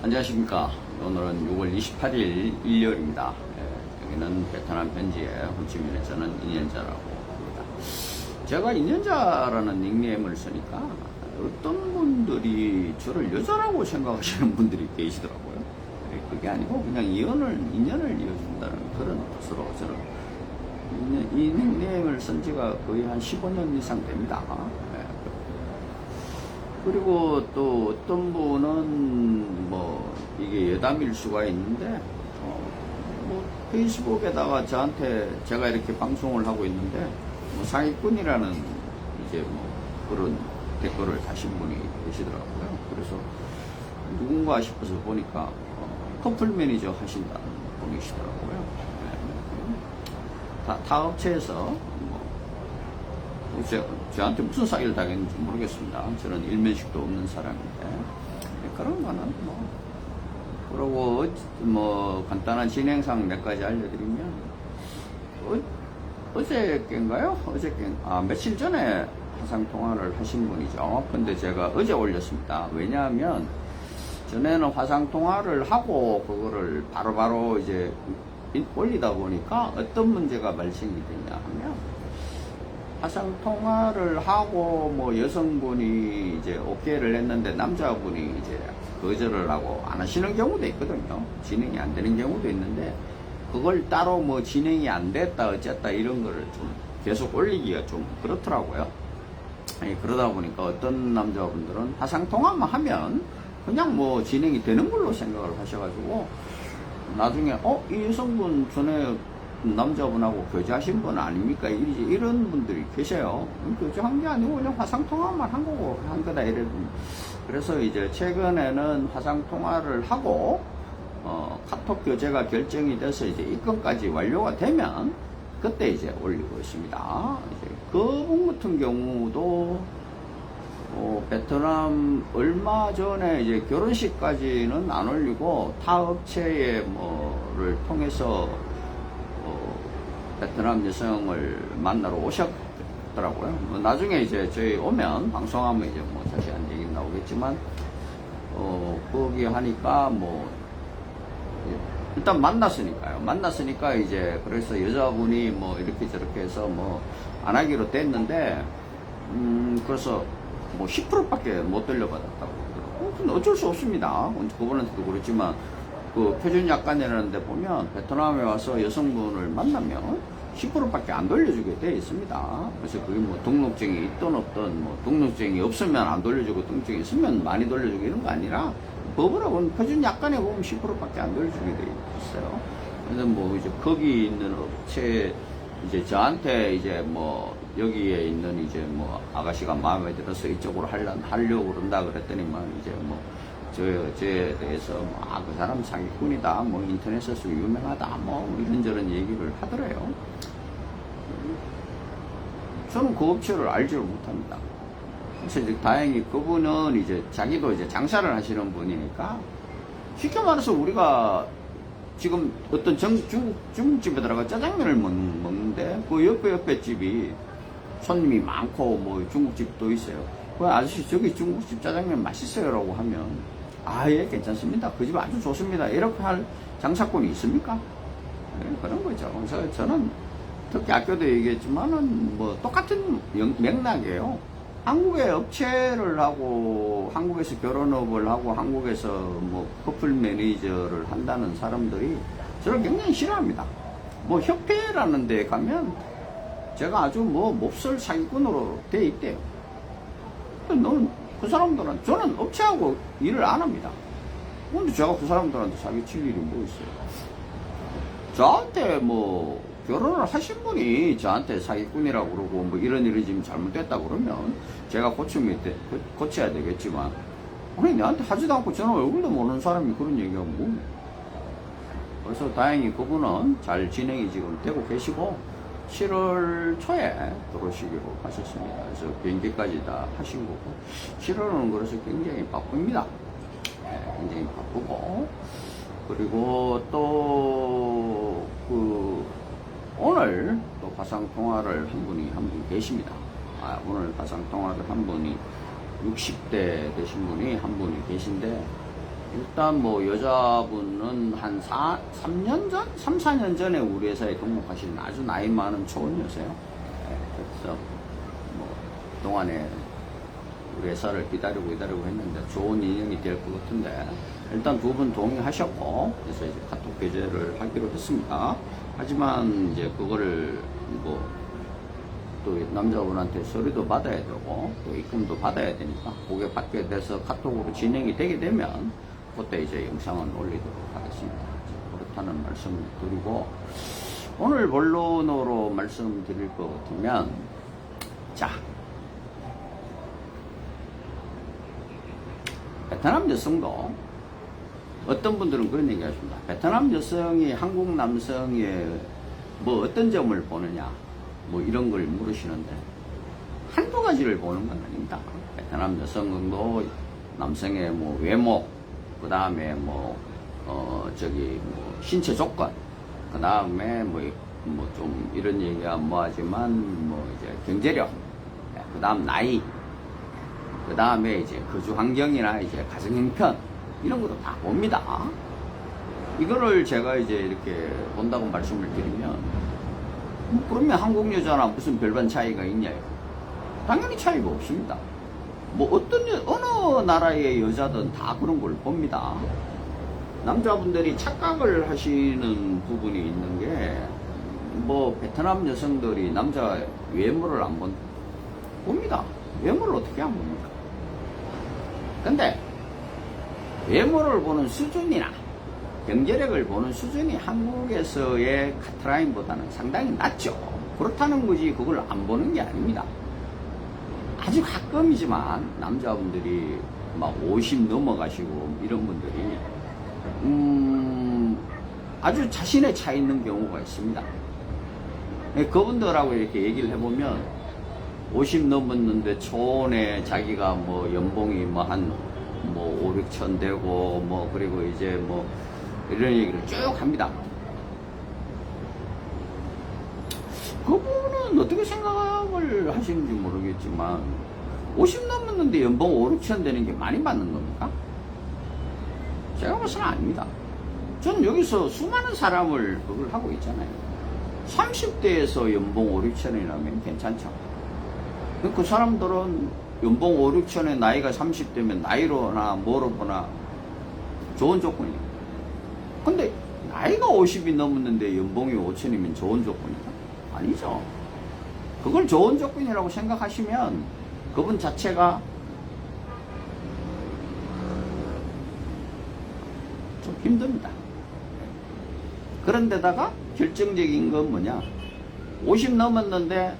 안녕하십니까. 오늘은 6월 28일 일요일입니다. 여기는 베트남 현지의 호치민에 저는 인연자라고 합니다. 제가 인연자라는 닉네임을 쓰니까 어떤 분들이 저를 여자라고 생각하시는 분들이 계시더라고요. 그게 아니고 그냥 인연을 이어준다는 그런 뜻으로 저는 이 닉네임을 쓴 지가 거의 한 15년 이상 됩니다. 그리고 또 어떤 분은 뭐 이게 여담일 수가 있는데 뭐 페이스북에다가 저한테 제가 이렇게 방송을 하고 있는데 뭐 사기꾼이라는 이제 뭐 그런 댓글을 다신 분이 계시더라고요. 그래서 누군가 싶어서 보니까 커플 매니저 하신다는 분이시더라고요. 타 업체에서 저한테 무슨 사기를 당했는지 모르겠습니다. 저는 일면식도 없는 사람인데 그런 거는 그러고 간단한 진행상 몇 가지 알려드리면 어저께인가요? 며칠 전에 화상통화를 하신 분이죠. 근데 제가 어제 올렸습니다. 왜냐하면 전에는 화상통화를 하고 그거를 바로바로 이제 올리다 보니까 어떤 문제가 발생이 되냐 하면 화상통화를 하고 여성분이 이제 오케이를 했는데 남자분이 이제 거절을 하고 안 하시는 경우도 있거든요. 진행이 안 되는 경우도 있는데 그걸 따로 진행이 안 됐다 어쨌다 이런 거를 좀 계속 올리기가 좀 그렇더라고요. 그러다 보니까 어떤 남자분들은 화상통화만 하면 그냥 진행이 되는 걸로 생각을 하셔가지고 나중에 이 여성분 전에 남자분하고 교제하신 분 아닙니까? 이런 분들이 계셔요. 교제한 게 아니고 그냥 화상통화만 한 거고 한 거다 이래도. 그래서 이제 최근에는 화상통화를 하고 카톡 교제가 결정이 돼서 이제 입건까지 완료가 되면 그때 이제 올리고 있습니다. 이제 그분 같은 경우도 베트남 얼마 전에 이제 결혼식까지는 안 올리고 타 업체의 를 통해서 베트남 여성을 만나러 오셨더라고요. 나중에 이제 저희 오면 방송하면 이제 자세한 얘기 나오겠지만 거기 하니까 일단 만났으니까 이제 그래서 여자분이 이렇게 저렇게 해서 안 하기로 됐는데 그래서 10%밖에 못 돌려받았다고 그러더라고요. 근데 어쩔 수 없습니다. 그분한테도 그렇지만 그 표준약관이라는 데 보면 베트남에 와서 여성분을 만나면 10%밖에 안 돌려주게 되어 있습니다. 그래서 그게 등록증이 있든 없든 등록증이 없으면 안 돌려주고 등록증이 있으면 많이 돌려주고 이런 거 아니라 법으로는 표준약관에 보면 10%밖에 안 돌려주게 되어 있어요. 그래서 이제 거기 있는 업체 이제 저한테 이제 여기에 있는 이제 아가씨가 마음에 들어서 이쪽으로 하려고 그런다 그랬더니만 이제 저에 대해서 그 사람 사기꾼이다 인터넷에서 유명하다 이런저런 얘기를 하더래요. 저는 그 업체를 알지를 못합니다. 그래서 이제 다행히 그분은 이제 자기도 이제 장사를 하시는 분이니까 쉽게 말해서 우리가 지금 어떤 중국집에 들어가 짜장면을 먹는데 그 옆에 집이 손님이 많고 중국집도 있어요. 그 아저씨 저기 중국집 짜장면 맛있어요 라고 하면 예 괜찮습니다. 그 집 아주 좋습니다. 이렇게 할 장사꾼이 있습니까? 그런 거죠. 그래서 저는 특히 아까도 얘기했지만은 똑같은 맥락이에요. 한국에 업체를 하고 한국에서 결혼업을 하고 한국에서 커플 매니저를 한다는 사람들이 저를 굉장히 싫어합니다. 협회라는 데 가면 제가 아주 몹쓸 사기꾼으로 돼 있대요. 너는 그 사람들은 저는 업체하고 일을 안 합니다. 근데 제가 그 사람들한테 사기칠 일이 뭐 있어요? 저한테 결혼을 하신 분이 저한테 사기꾼이라고 그러고 이런 일이 지금 잘못됐다 그러면 제가 고쳐야 되겠지만 내한테 하지도 않고 저는 얼굴도 모르는 사람이 그런 얘기하면 그래서 다행히 그분은 잘 진행이 지금 되고 계시고 7월 초에 들어오시기로 하셨습니다. 그래서 비행기까지 다 하신 거고 7월은 그래서 굉장히 바쁩니다. 굉장히 바쁘고 그리고 또 오늘 또 화상통화를 한 분 계십니다. 오늘 화상통화를 한 분이 60대 되신 분이 한 분이 계신데 일단 뭐 여자분은 한 3년 전? 3, 4년 전에 우리 회사에 등록하신 아주 나이 많은 초혼녀세요. 그래서 뭐 동안에 우리 회사를 기다리고 했는데 좋은 인연이 될 것 같은데, 일단 두 분 동의하셨고, 그래서 이제 카톡 배제를 하기로 했습니다. 하지만 이제 그거를 뭐 또 남자분한테 서류도 받아야 되고 또 입금도 받아야 되니까, 그게 받게 돼서 카톡으로 진행이 되게 되면 그때 이제 영상은 올리도록 하겠습니다. 그렇다는 말씀을 드리고, 오늘 본론으로 말씀드릴 것 같으면, 자, 베트남 여성도 어떤 분들은 그런 얘기 하십니다. 베트남 여성이 한국 남성의 뭐 어떤 점을 보느냐, 뭐 이런 걸 물으시는데, 한두 가지를 보는 건 아닙니다. 베트남 여성도 남성의 뭐 외모, 그 다음에 뭐 신체 조건, 그 다음에 뭐 좀 이런 얘기가 뭐하지만 뭐 이제 경제력, 그 다음 나이, 그 다음에 이제 거주 환경이나 이제 가정 형편, 이런 것도 다 봅니다. 이거를 제가 이제 이렇게 본다고 말씀을 드리면, 그러면 한국 여자나 무슨 별반 차이가 있냐요? 당연히 차이가 없습니다. 뭐 어느 나라의 여자든 다 그런 걸 봅니다. 남자분들이 착각을 하시는 부분이 있는 게, 뭐 베트남 여성들이 남자 외모를 안 봅니다. 외모를 어떻게 안 봅니까? 근데 외모를 보는 수준이나 경제력을 보는 수준이 한국에서의 카트라인보다는 상당히 낮죠. 그렇다는 거지 그걸 안 보는 게 아닙니다. 아주 가끔이지만 남자분들이 막 50 넘어가시고 이런 분들이 아주 자신의 차 있는 경우가 있습니다. 그분들하고 이렇게 얘기를 해보면 50 넘었는데 초원에 자기가 뭐 연봉이 뭐 한 5, 6천 되고 뭐 그리고 이제 뭐 이런 얘기를 쭉 합니다. 그분은 어떻게 생각을 하시는지 모르겠지만 50 넘었는데 연봉 5, 6천 되는 게 많이 받는 겁니까? 제가 봐서는 아닙니다. 저는 여기서 수많은 사람을 그걸 하고 있잖아요. 30대에서 연봉 5, 6천이라면 괜찮죠. 그 사람들은 연봉 5, 6천에 나이가 30대면 나이로나 뭐로 보나 좋은 조건이에요. 근데 나이가 50이 넘었는데 연봉이 5천이면 좋은 조건이다? 아니죠. 그걸 좋은 조건이라고 생각하시면 그분 자체가 좀 힘듭니다. 그런데다가 결정적인 건 뭐냐, 50 넘었는데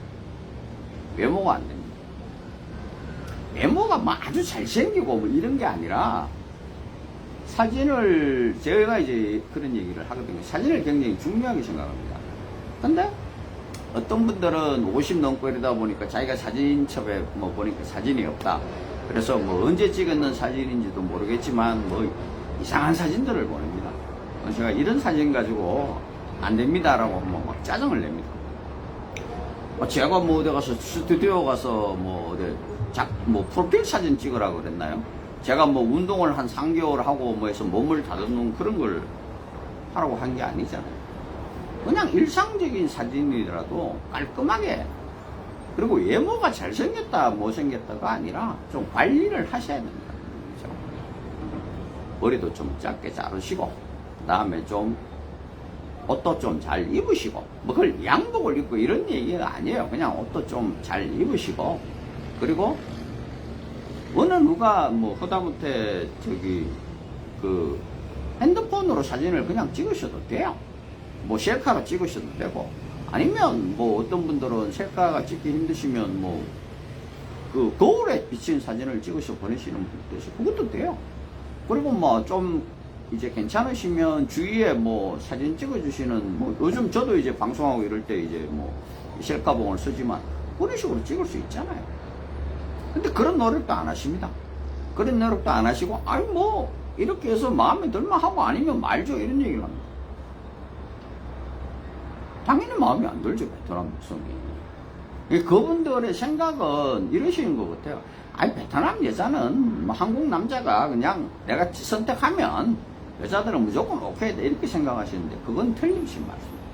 외모가 안 됩니다. 외모가 뭐 아주 잘생기고 뭐 이런 게 아니라, 사진을, 제가 이제 그런 얘기를 하거든요. 사진을 굉장히 중요하게 생각합니다. 근데 어떤 분들은 50 넘고 이러다 보니까 자기가 사진첩에 뭐 보니까 사진이 없다. 그래서 뭐 언제 찍었는 사진인지도 모르겠지만 뭐 이상한 사진들을 보냅니다. 제가 이런 사진 가지고 안 됩니다라고 막 짜증을 냅니다. 제가 뭐 어디 가서 스튜디오 가서 뭐 프로필 사진 찍으라고 그랬나요? 제가 뭐 운동을 한 3개월 하고 뭐 해서 몸을 다듬는 그런 걸 하라고 한 게 아니잖아요. 그냥 일상적인 사진이라도 깔끔하게, 그리고 외모가 잘생겼다 못생겼다가 아니라 좀 관리를 하셔야 됩니다. 그렇죠? 머리도 좀 짧게 자르시고, 그 다음에 좀 옷도 좀 잘 입으시고, 뭐 그걸 양복을 입고 이런 얘기가 아니에요. 그냥 옷도 좀 잘 입으시고, 그리고 어느 누가 뭐 허다못해 그 핸드폰으로 사진을 그냥 찍으셔도 돼요. 뭐 셀카로 찍으셔도 되고, 아니면 뭐 어떤 분들은 셀카가 찍기 힘드시면 뭐 그 거울에 비친 사진을 찍으셔 보내시는 분도 있어요. 그것도 돼요. 그리고 뭐 좀 이제 괜찮으시면 주위에 뭐 사진 찍어주시는, 뭐 요즘 저도 이제 방송하고 이럴 때 이제 뭐 셀카봉을 쓰지만 그런 식으로 찍을 수 있잖아요. 근데 그런 노력도 안 하십니다. 그런 노력도 안 하시고, 아니 뭐 이렇게 해서 마음에 들만 하고 아니면 말죠, 이런 얘기를 합니다. 당연히 마음에 안 들죠, 베트남 백성이. 그분들의 생각은 이러시는 것 같아요. 아니, 베트남 여자는 뭐 한국 남자가 그냥 내가 선택하면 여자들은 무조건 오케이 이렇게 생각하시는데 그건 틀림신 말씀입니다.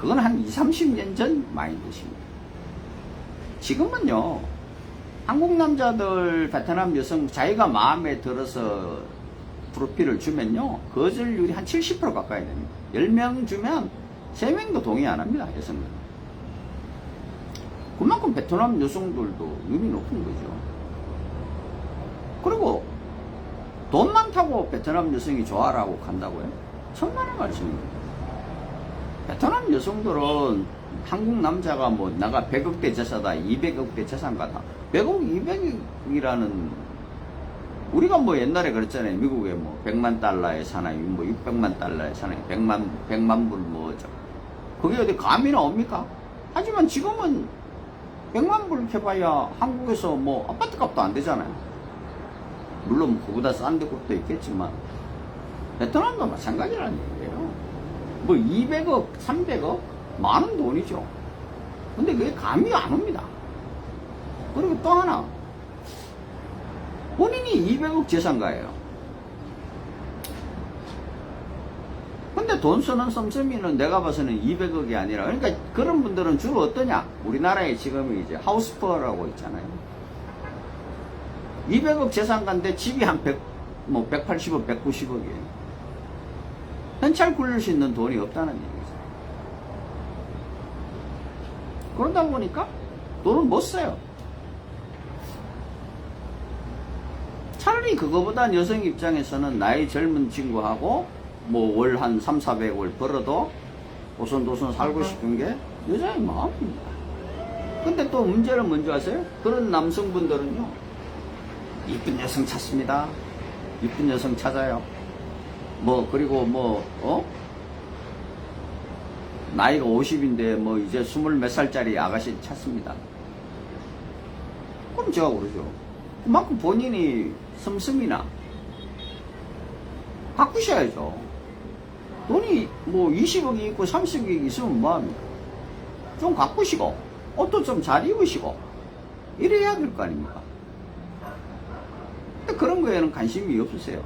그건 한 20, 30년 전 마인드십니다. 지금은요, 한국 남자들 베트남 여성 자기가 마음에 들어서 프로필을 주면요, 거절률이 한 70% 가까이 됩니다. 10명 주면 3명도 동의 안 합니다, 여성들은. 그만큼 베트남 여성들도 눈이 높은 거죠. 그리고 돈 많다고 베트남 여성이 좋아라고 간다고요? 천만의 말씀입니다. 베트남 여성들은 한국 남자가 뭐 나가 100억대 재산다, 200억대 재산가다. 100억, 200억이라는 우리가 뭐 옛날에 그랬잖아요. 미국에 뭐 100만 달러에 사나이, 뭐 600만 달러에 사나이, 100만 불 뭐 그게 어디 감이 나옵니까? 하지만 지금은 100만 불 해봐야 한국에서 뭐 아파트 값도 안 되잖아요. 물론 그보다 싼 데 곳도 있겠지만 베트남도 마찬가지라는 얘기예요. 뭐 200억, 300억 많은 돈이죠. 근데 그게 감이 안 옵니다. 그리고 또 하나, 본인이 200억 재산가예요. 근데 돈 쓰는 썸썸이는 내가 봐서는 200억이 아니라, 그러니까 그런 분들은 주로 어떠냐? 우리나라에 지금 이제 하우스푸어라고 있잖아요. 200억 재산가인데 집이 한 180억, 190억이에요. 현찰 굴릴 수 있는 돈이 없다는 얘기죠. 그러다 보니까 돈을 못 써요. 차라리 그거보단 여성 입장에서는 나이 젊은 친구하고 뭐 월 한 3, 400을 벌어도 오손도손 살고 싶은 게 여자의 마음입니다. 근데 또 문제는 뭔지 아세요? 그런 남성분들은요, 이쁜 여성 찾습니다. 이쁜 여성 찾아요. 뭐, 그리고 뭐, 나이가 50인데 뭐 이제 20몇 살짜리 아가씨 찾습니다. 그럼 제가 그러죠. 그만큼 본인이 씀씀이나 바꾸셔야죠. 돈이 뭐 20억이 있고 30억이 있으면 뭐합니까? 좀 가꾸시고, 옷도 좀 잘 입으시고, 이래야 될 거 아닙니까? 근데 그런 거에는 관심이 없으세요.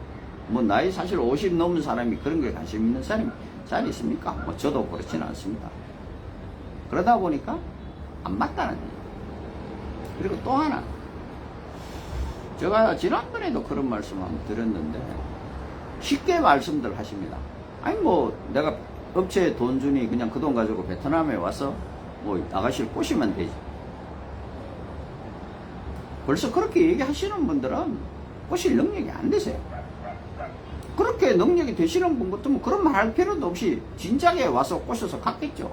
뭐 나이 사실 50 넘은 사람이 그런 거에 관심 있는 사람이 잘 있습니까? 뭐 저도 그렇지는 않습니다. 그러다 보니까 안 맞다는 얘기예요. 그리고 또 하나, 제가 지난번에도 그런 말씀 한번 드렸는데 쉽게 말씀들 하십니다. 아니 뭐 내가 업체에 돈 주니 그냥 그 돈 가지고 베트남에 와서 뭐 아가씨를 꼬시면 되지. 벌써 그렇게 얘기하시는 분들은 꼬실 능력이 안 되세요. 그렇게 능력이 되시는 분 같으면 그런 말 할 필요도 없이 진작에 와서 꼬셔서 갔겠죠.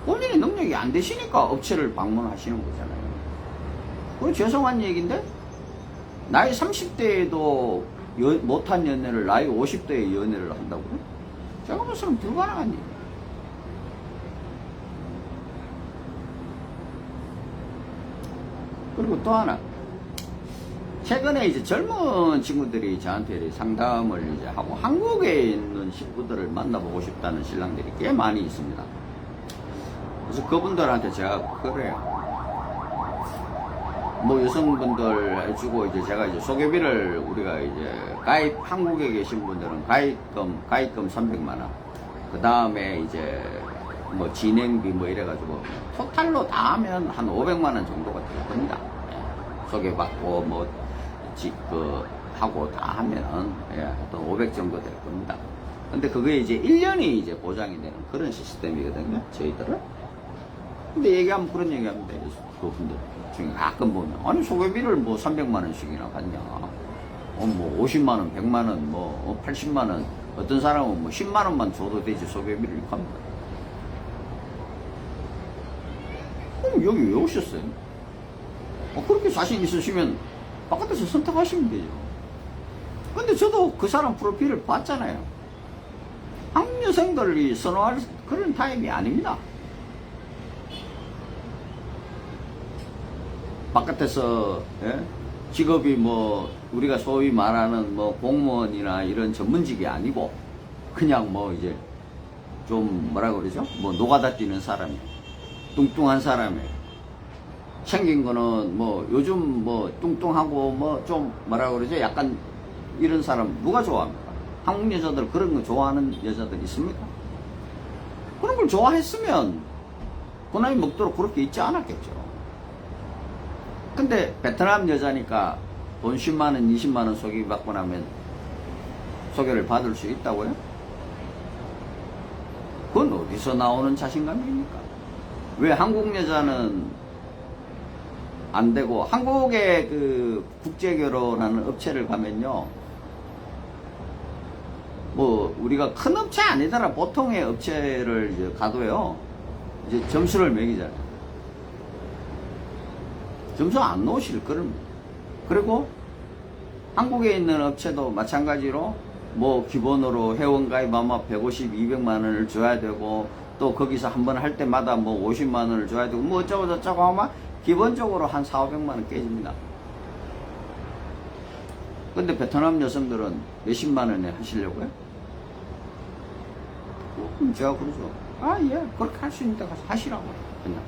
본인이 능력이 안 되시니까 업체를 방문하시는 거잖아요. 그건 죄송한 얘기인데, 나이 30대에도 못한 연애를 나이 50대에 연애를 한다고요? 제가 봐서는 불가능한 얘기예요. 그리고 또 하나, 최근에 이제 젊은 친구들이 저한테 상담을 이제 하고 한국에 있는 식구들을 만나보고 싶다는 신랑들이 꽤 많이 있습니다. 그래서 그분들한테 제가 그래요. 뭐 여성분들 해주고 이제 제가 이제 소개비를 우리가 이제 한국에 계신 분들은 가입금 300만원. 그 다음에 이제 뭐 진행비 뭐 이래가지고 토탈로 다 하면 한 500만원 정도가 될 겁니다. 예. 소개받고 뭐 하고 다 하면은, 예, 또 500 정도 될 겁니다. 근데 그게 이제 1년이 이제 보장이 되는 그런 시스템이거든요, 저희들은. 근데 얘기하면 그런 얘기합니다. 그분들 중에 가끔 보면, 아니, 소개비를 뭐 300만원씩이나 받냐. 뭐 50만원, 100만원, 뭐 80만원, 어떤 사람은 뭐 10만원만 줘도 되지, 소개비를 이렇게 합니다. 그럼 여기 왜 오셨어요? 그렇게 자신 있으시면 바깥에서 선택하시면 되죠. 근데 저도 그 사람 프로필을 봤잖아요. 한국 여성들이 선호할 그런 타입이 아닙니다. 바깥에서, 예? 직업이 뭐 우리가 소위 말하는 뭐 공무원이나 이런 전문직이 아니고 그냥 뭐 이제 좀 뭐라 그러죠? 뭐 노가다 뛰는 사람이, 뚱뚱한 사람이, 생긴 거는 뭐 요즘 뭐 뚱뚱하고 뭐 좀 뭐라 그러죠? 약간 이런 사람 누가 좋아합니까? 한국 여자들 그런 거 좋아하는 여자들 있습니까? 그런 걸 좋아했으면 그 나이 먹도록 그렇게 있지 않았겠죠. 근데 베트남 여자니까 돈 10만원, 20만원 소개 받고 나면 소개를 받을 수 있다고요? 그건 어디서 나오는 자신감입니까? 왜 한국 여자는 안 되고, 한국의 그 국제결혼하는 업체를 가면요, 뭐 우리가 큰 업체 아니더라 보통의 업체를 이제 가도요, 이제 점수를 매기잖아요. 점수 안 놓으실 거랍니다. 그리고 한국에 있는 업체도 마찬가지로 뭐 기본으로 회원가입 아마 150, 200만 원을 줘야 되고, 또 거기서 한번 할 때마다 뭐 50만 원을 줘야 되고, 뭐 어쩌고 저쩌고 하면 기본적으로 한 4, 500만 원 깨집니다. 근데 베트남 여성들은 몇십만 원에 하시려고요? 그럼 제가 그러죠. 아, 예, 그렇게 할 수 있는데 가서 하시라고. 그냥.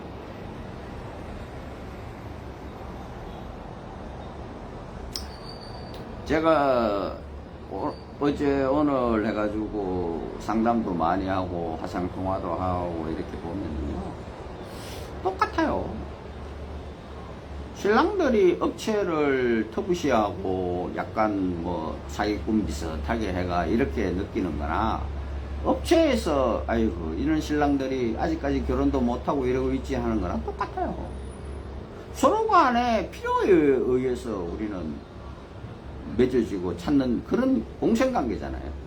제가 어제 오늘 해가지고 상담도 많이 하고 화상 통화도 하고 이렇게 보면요, 똑같아요. 신랑들이 업체를 터부시하고 약간 뭐 사기꾼 비슷하게 해가 이렇게 느끼는 거나, 업체에서 아이고 이런 신랑들이 아직까지 결혼도 못하고 이러고 있지 하는 거랑 똑같아요. 서로 간에 필요에 의해서 우리는 맺어지고 찾는 그런 공생관계잖아요.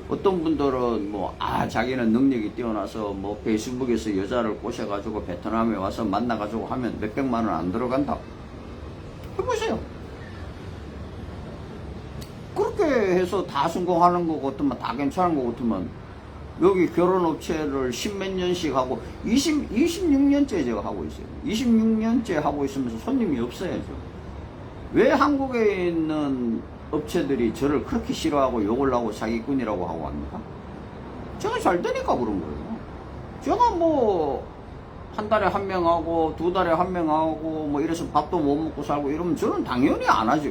어떤 분들은 뭐, 자기는 능력이 뛰어나서 뭐 페이스북에서 여자를 꼬셔가지고 베트남에 와서 만나가지고 하면 몇백만 원 안 들어간다. 해보세요. 그렇게 해서 다 성공하는 거 같으면, 다 괜찮은 거 같으면, 여기 결혼업체를 10몇 년씩 하고, 26년째 제가 하고 있어요. 26년째 하고 있으면서 손님이 없어야죠. 왜 한국에 있는 업체들이 저를 그렇게 싫어하고 욕을 하고 사기꾼이라고 하고 합니까? 제가 잘 되니까 그런 거예요. 제가 뭐 한 달에 한 명 하고 두 달에 한 명 하고 뭐 이래서 밥도 못 먹고 살고 이러면 저는 당연히 안 하죠.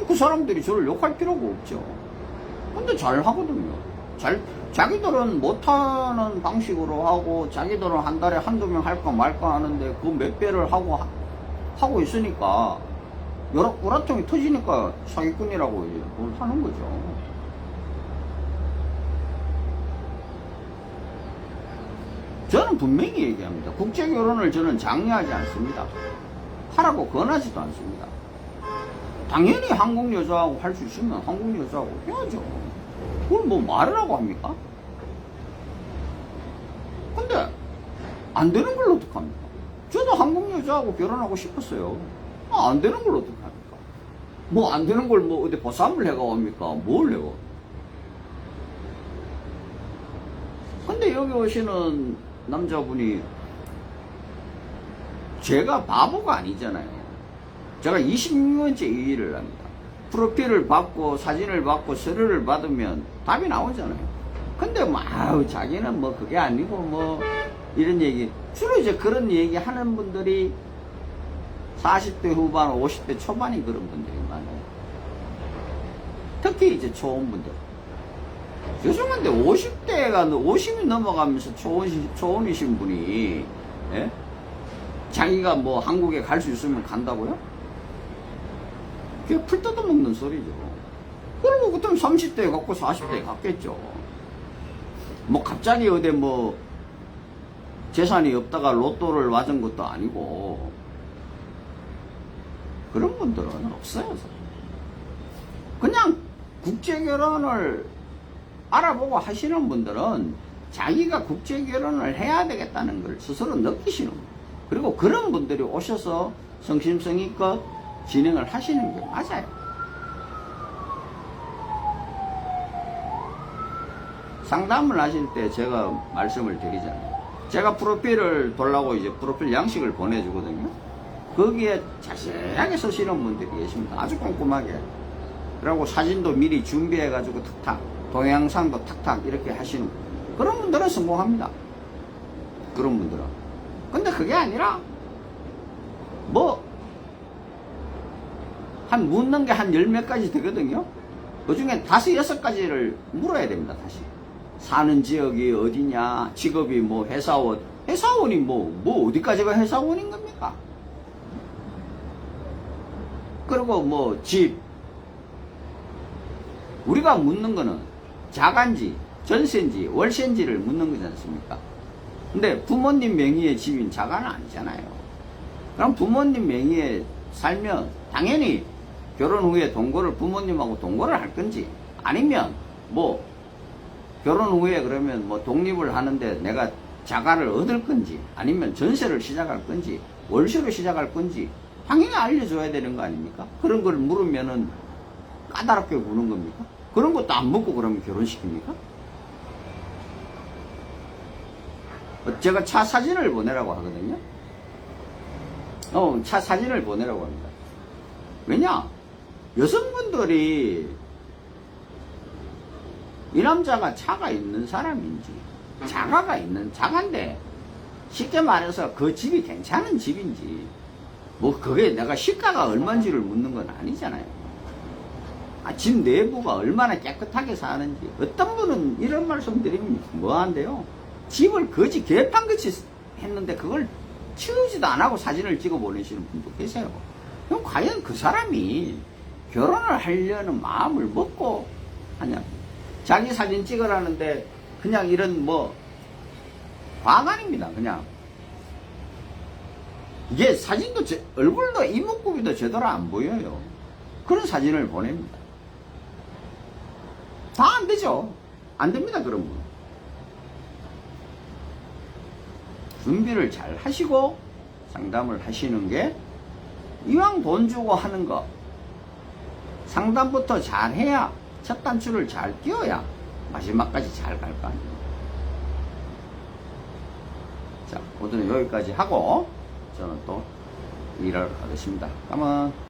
그 사람들이 저를 욕할 필요가 없죠. 근데 잘 하거든요. 자기들은 못하는 방식으로 하고, 자기들은 한 달에 한두 명 할까 말까 하는데 그 몇 배를 하고 있으니까 우라통이 터지니까 사기꾼이라고 이제 그걸 하는 거죠. 저는 분명히 얘기합니다. 국제결혼을 저는 장려하지 않습니다. 하라고 권하지도 않습니다. 당연히 한국 여자하고 할 수 있으면 한국 여자하고 해야죠. 그걸 뭐 말을 하고 합니까? 근데 안 되는 걸 어떡합니까? 저도 한국 여자하고 결혼하고 싶었어요. 안 되는 걸 어떡합니까? 뭐 안 되는 걸 뭐 어디 보쌈을 해가 옵니까? 뭘 해가? 근데 여기 오시는 남자분이, 제가 바보가 아니잖아요. 제가 26년째 이 일을 합니다. 프로필을 받고 사진을 받고 서류를 받으면 답이 나오잖아요. 근데 뭐 자기는 뭐 그게 아니고 뭐 이런 얘기, 주로 이제 그런 얘기 하는 분들이 40대 후반 50대 초반이 그런 분들이 많아요. 특히 이제 초혼분들. 죄송한데 50이 넘어가면서 초혼이신 분이, 예? 자기가 뭐 한국에 갈 수 있으면 간다고요? 그게 풀 뜯어먹는 소리죠. 그러고 그때는 30대에 갔고 40대에 갔겠죠. 뭐 갑자기 어디 뭐 재산이 없다가 로또를 맞은 것도 아니고, 그런 분들은 없어요. 그냥 국제결혼을 알아보고 하시는 분들은 자기가 국제결혼을 해야 되겠다는 걸 스스로 느끼시는 거예요. 그리고 그런 분들이 오셔서 성심성의껏 진행을 하시는 게 맞아요. 상담을 하실 때 제가 말씀을 드리잖아요. 제가 프로필을 돌라고 이제 프로필 양식을 보내주거든요. 거기에 자세하게 쓰시는 분들이 계십니다. 아주 꼼꼼하게. 그리고 사진도 미리 준비해가지고 탁탁, 동영상도 탁탁 이렇게 하시는, 그런 분들은 성공합니다. 그런 분들은. 근데 그게 아니라, 뭐, 한 묻는 게 한 열 몇 가지 되거든요. 그 중에 5, 6가지를 물어야 됩니다, 다시. 사는 지역이 어디냐, 직업이 뭐 회사원. 회사원이 뭐 어디까지가 회사원인 겁니까? 그리고 뭐 집. 우리가 묻는 거는 자간지, 전세인지, 월세인지를 묻는 거지 않습니까? 근데 부모님 명의의 집인 자가는 아니잖아요. 그럼 부모님 명의에 살면 당연히 결혼 후에 동거를 부모님하고 동거를 할 건지, 아니면 뭐 결혼 후에 그러면 뭐 독립을 하는데 내가 자가를 얻을 건지, 아니면 전세를 시작할 건지, 월세로 시작할 건지 당연히 알려줘야 되는 거 아닙니까? 그런 걸 물으면은 까다롭게 구는 겁니까? 그런 것도 안 묻고 그러면 결혼시킵니까? 제가 차 사진을 보내라고 하거든요. 차 사진을 보내라고 합니다. 왜냐? 여성분들이 이 남자가 차가 있는 사람인지, 자가가 있는 자가인데, 쉽게 말해서 그 집이 괜찮은 집인지, 뭐 그게 내가 시가가 얼마인지를 묻는 건 아니잖아요. 집 내부가 얼마나 깨끗하게 사는지. 어떤 분은 이런 말씀 드리면 뭐한데요, 집을 거지 개판같이 했는데 그걸 치우지도 안 하고 사진을 찍어 보내시는 분도 계세요. 그럼 과연 그 사람이 결혼을 하려는 마음을 먹고 하냐? 자기 사진 찍으라는데 그냥 이런 뭐 과간입니다. 그냥 이게 사진도 얼굴도 이목구비도 제대로 안 보여요. 그런 사진을 보냅니다. 다 안 되죠. 안 됩니다. 그런 분. 준비를 잘 하시고 상담을 하시는 게, 이왕 돈 주고 하는 거 상담부터 잘 해야, 첫 단추를 잘 끼워야 마지막까지 잘 갈 거 아닙니까? 자, 오늘은 여기까지 하고 저는 또 일하러 가겠습니다. 까만.